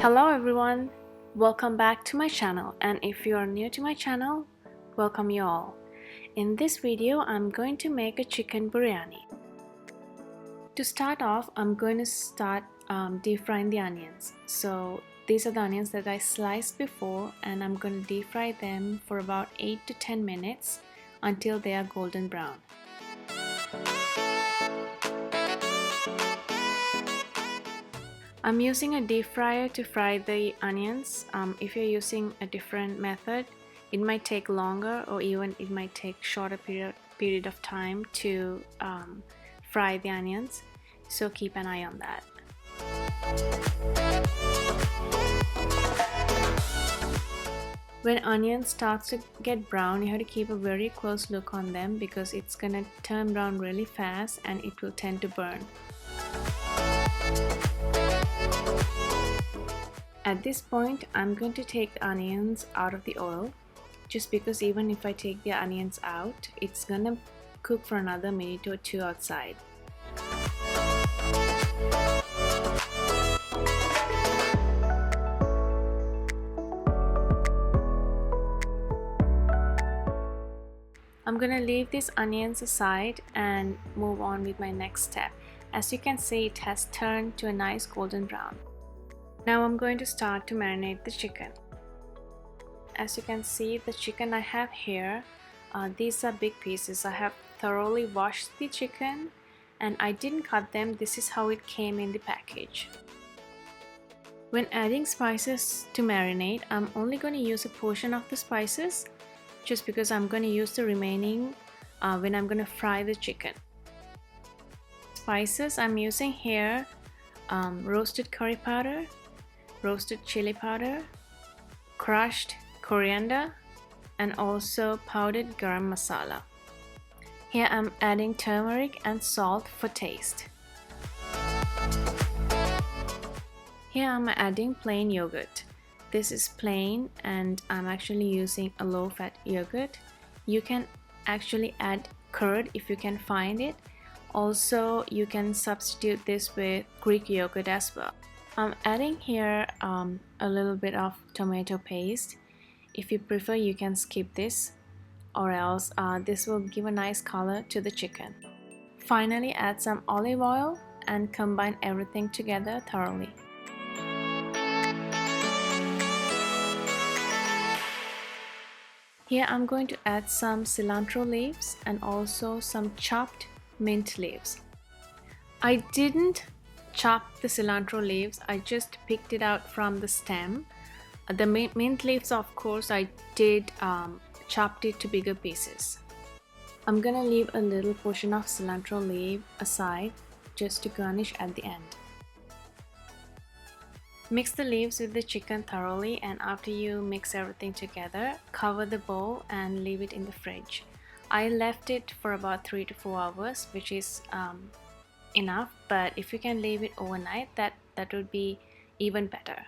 Hello everyone, welcome back to my channel, and if you are new to my channel, welcome you all. In this video, I'm going to make a chicken biryani. To start off, I'm going to start deep frying the onions. So these are the onions that I sliced before, and I'm going to deep fry them for about 8 to 10 minutes until they are golden brown. I'm using a deep fryer to fry the onions. If you're using a different method, it might take longer, or even it might take shorter period of time to fry the onions, so keep an eye on that. When onions starts to get brown, you have to keep a very close look on them because it's gonna turn brown really fast and it will tend to burn. At this point, I'm going to take the onions out of the oil, just because even if I take the onions out, it's gonna cook for another minute or two outside. I'm gonna leave these onions aside and move on with my next step. As you can see, it has turned to a nice golden brown. Now I'm going to start to marinate the chicken. As you can see, the chicken I have here, these are big pieces. I have thoroughly washed the chicken and I didn't cut them. This is how it came in the package. When adding spices to marinate, I'm only going to use a portion of the spices, just because I'm going to use the remaining when I'm going to fry the chicken. Spices I'm using here, roasted curry powder, roasted chili powder, crushed coriander, and also powdered garam masala. Here I'm adding turmeric and salt for taste. Here I'm adding plain yogurt. This is plain and I'm actually using a low-fat yogurt. You can actually add curd if you can find it. Also, you can substitute this with Greek yogurt as well. I'm adding here a little bit of tomato paste. If you prefer, you can skip this, or else this will give a nice color to the chicken. Finally, add some olive oil and combine everything together thoroughly. Here I'm going to add some cilantro leaves and also some chopped mint leaves. I didn't chop the cilantro leaves, I just picked it out from the stem. The mint leaves, of course, I did chopped it to bigger pieces. I'm gonna leave a little portion of cilantro leaf aside just to garnish at the end. Mix the leaves with the chicken thoroughly, and after you mix everything together, cover the bowl and leave it in the fridge. I left it for about 3 to 4 hours, which is enough, but if you can leave it overnight, that would be even better.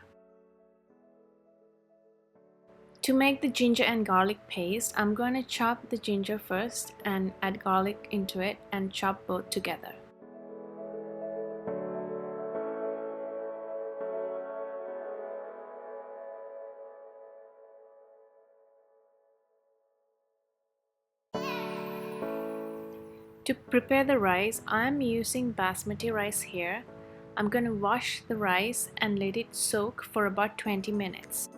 To make the ginger and garlic paste, I'm going to chop the ginger first and add garlic into it and chop both together. To prepare the rice, I'm using basmati rice here. I'm going to wash the rice and let it soak for about 20 minutes.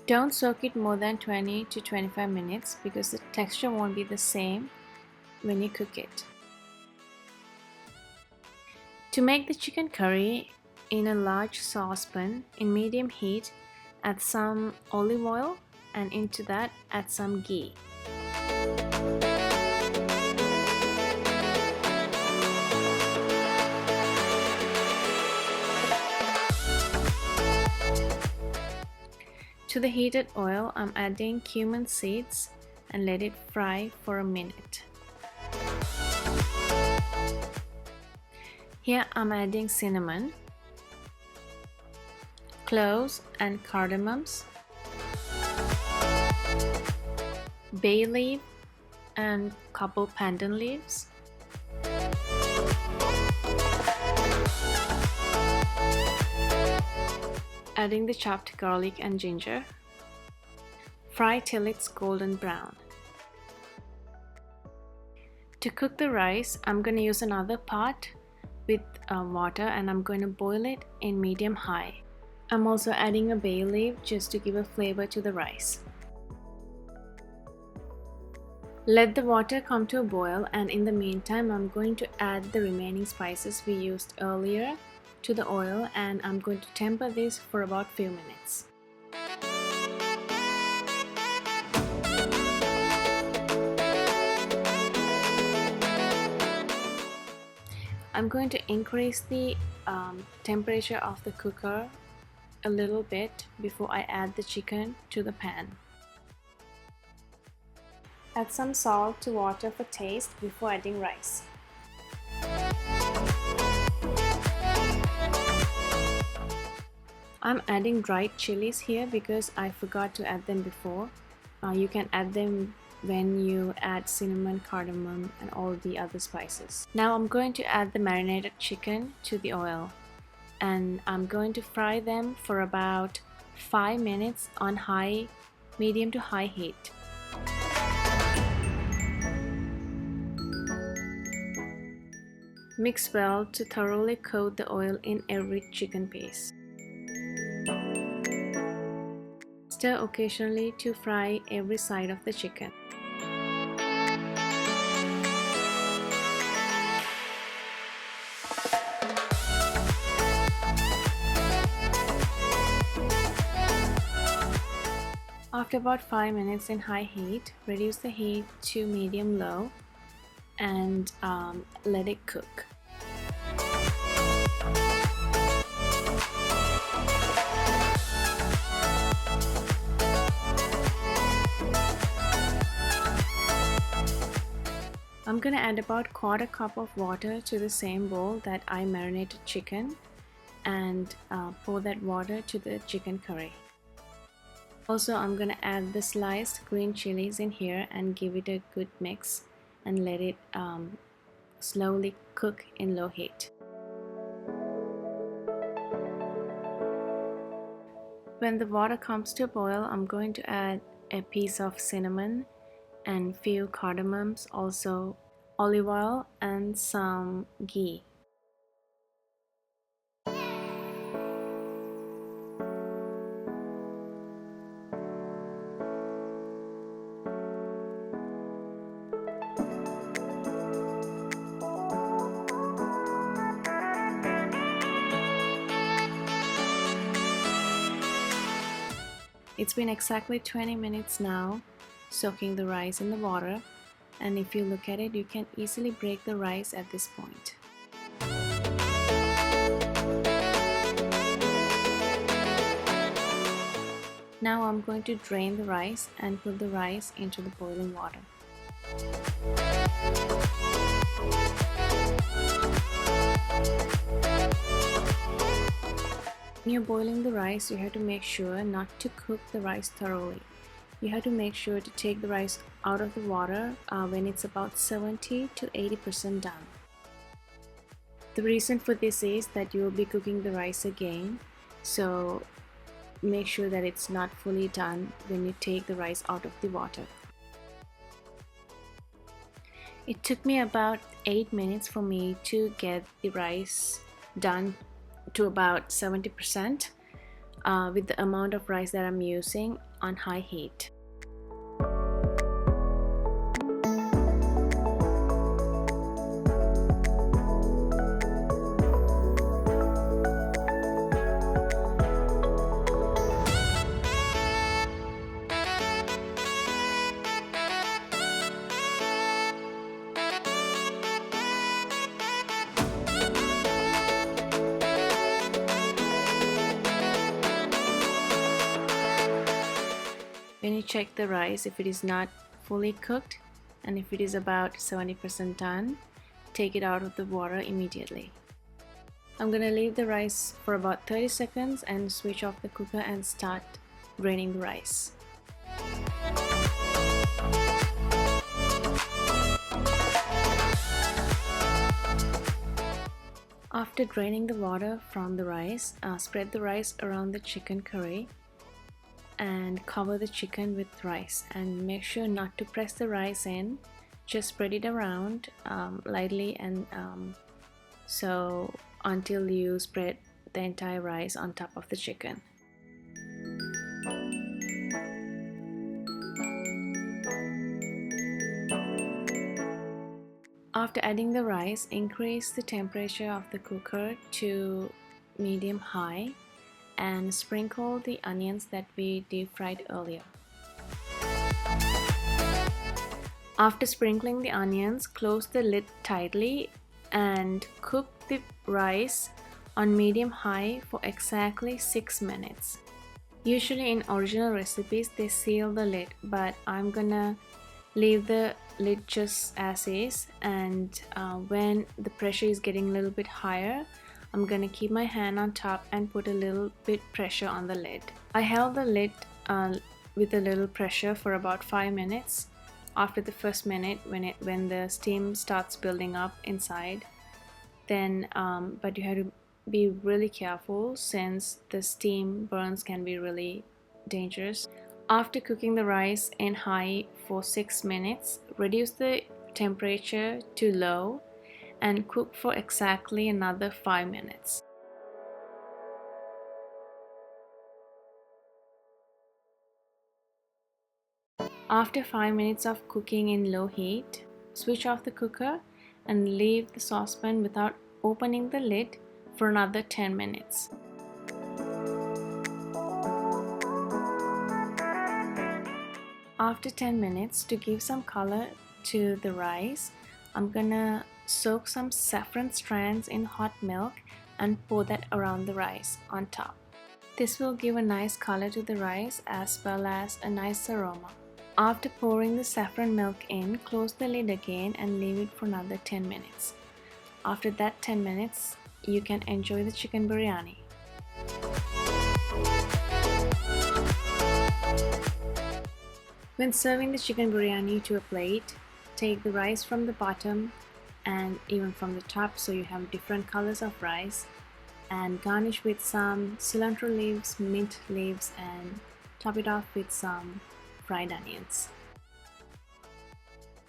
Don't soak it more than 20 to 25 minutes because the texture won't be the same when you cook it. To make the chicken curry, in a large saucepan in medium heat, add some olive oil, and into that add some ghee. To the heated oil, I'm adding cumin seeds and let it fry for a minute. Here I'm adding cinnamon, cloves and cardamoms, bay leaf and couple pandan leaves, adding the chopped garlic and ginger. Fry till it's golden brown. To cook the rice, I'm going to use another pot with water, and I'm going to boil it in medium-high. I'm also adding a bay leaf just to give a flavor to the rice. Let the water come to a boil, and in the meantime I'm going to add the remaining spices we used earlier to the oil, and I'm going to temper this for about few minutes. I'm going to increase the temperature of the cooker a little bit before I add the chicken to the pan. Add some salt to water for taste before adding rice. I'm adding dried chilies here because I forgot to add them before. You can add them when you add cinnamon, cardamom, and all the other spices. Now I'm going to add the marinated chicken to the oil, and I'm going to fry them for about 5 minutes on medium to high heat. Mix well to thoroughly coat the oil in every chicken piece. Stir occasionally to fry every side of the chicken. After about 5 minutes in high heat, reduce the heat to medium-low and let it cook. I'm gonna add about 1/4 cup of water to the same bowl that I marinated chicken, and pour that water to the chicken curry. Also, I'm gonna add the sliced green chilies in here and give it a good mix and let it slowly cook in low heat. When the water comes to a boil, I'm going to add a piece of cinnamon and few cardamoms, also olive oil and some ghee. It's been exactly 20 minutes now soaking the rice in the water, and if you look at it, you can easily break the rice at this point. Now I'm going to drain the rice and put the rice into the boiling water. When you're boiling the rice, you have to make sure not to cook the rice thoroughly. You have to make sure to take the rice out of the water when it's about 70 to 80% done. The reason for this is that you will be cooking the rice again, so make sure that it's not fully done when you take the rice out of the water. It took me about 8 minutes for me to get the rice done to about 70% with the amount of rice that I'm using on high heat. When you check the rice, if it is not fully cooked and if it is about 70% done, take it out of the water immediately. I'm gonna leave the rice for about 30 seconds and switch off the cooker and start draining the rice. After After draining the water from the rice, spread the rice around the chicken curry and cover the chicken with rice, and make sure not to press the rice in, just spread it around lightly, and so until you spread the entire rice on top of the chicken. After adding the rice, increase the temperature of the cooker to medium-high and sprinkle the onions that we deep fried earlier. After sprinkling the onions, close the lid tightly and cook the rice on medium-high for exactly 6 minutes. Usually in original recipes they seal the lid, but I'm gonna leave the lid just as is, and when the pressure is getting a little bit higher, I'm gonna keep my hand on top and put a little bit pressure on the lid. I held the lid with a little pressure for about 5 minutes. After the first minute, when the steam starts building up inside, then but you have to be really careful since the steam burns can be really dangerous. After cooking the rice in high for 6 minutes, reduce the temperature to low and cook for exactly another 5 minutes. After 5 minutes of cooking in low heat, switch off the cooker and leave the saucepan without opening the lid for another 10 minutes. After 10 minutes, to give some color to the rice, I'm gonna soak some saffron strands in hot milk and pour that around the rice on top. This will give a nice color to the rice as well as a nice aroma. After pouring the saffron milk in, close the lid again and leave it for another 10 minutes. After that 10 minutes, you can enjoy the chicken biryani. When serving the chicken biryani to a plate, take the rice from the bottom and even from the top, so you have different colors of rice, and garnish with some cilantro leaves, mint leaves, and top it off with some fried onions.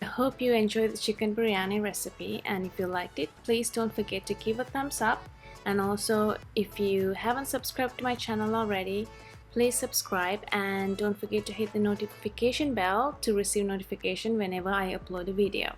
I hope you enjoyed the chicken biryani recipe, and if you liked it, please don't forget to give a thumbs up, and also if you haven't subscribed to my channel already, please subscribe, and don't forget to hit the notification bell to receive notification whenever I upload a video.